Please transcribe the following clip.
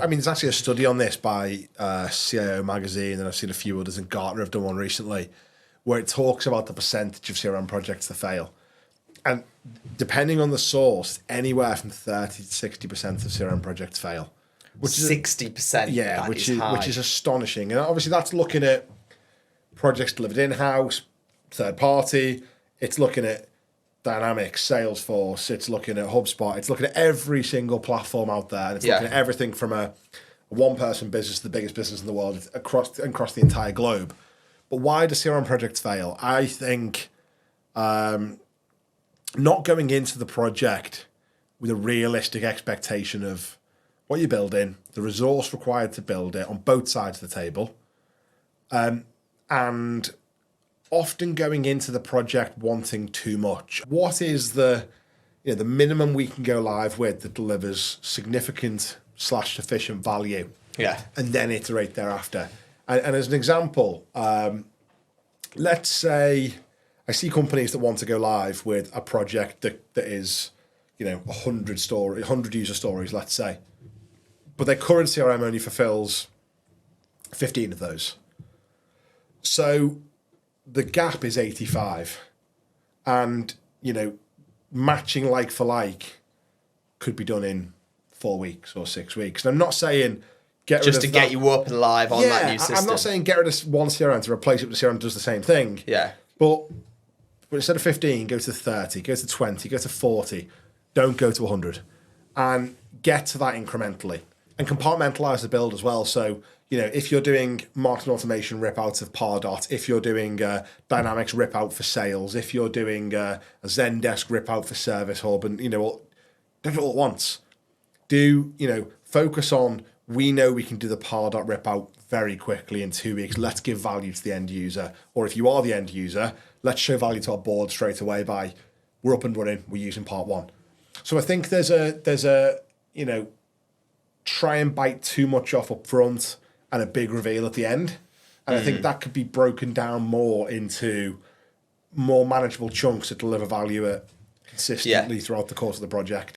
I mean, there's actually a study on this by CIO Magazine, and I've seen a few others, and Gartner have done one recently, where it talks about the percentage of CRM projects that fail. And depending on the source, anywhere from 30 to 60% of CRM projects fail. Which is 60%. Yeah, which is astonishing. And obviously that's looking at projects delivered in-house, third party. It's looking at Dynamics, Salesforce. It's looking at HubSpot. It's looking at every single platform out there. And it's looking at everything from a one-person business to the biggest business in the world across the entire globe. But why do CRM projects fail? I think not going into the project with a realistic expectation of what you're building, the resource required to build it on both sides of the table, and often going into the project wanting too much. What is the minimum we can go live with that delivers significant / sufficient value? Yeah. And then iterate thereafter. And as an example, let's say I see companies that want to go live with a project that is, 100 user stories, let's say. But their current CRM only fulfills 15 of those. So the gap is 85. And, matching like for like could be done in 4 weeks or 6 weeks. And I'm not saying get you up and live on that new system. I'm not saying get rid of one CRM to replace it with a CRM that does the same thing. Yeah. But instead of 15, go to 30, go to 20, go to 40. Don't go to 100. And get to that incrementally. And compartmentalize the build as well. So, if you're doing marketing automation rip out of Pardot, if you're doing Dynamics rip out for sales, if you're doing a Zendesk rip out for Service Hub, and, don't do it all at once. Focus on, we know we can do the Pardot rip out very quickly in 2 weeks. Let's give value to the end user. Or if you are the end user, let's show value to our board straight away by, we're up and running, we're using part one. So I think there's a try and bite too much off up front and a big reveal at the end. And I think that could be broken down more into more manageable chunks that deliver value consistently throughout the course of the project.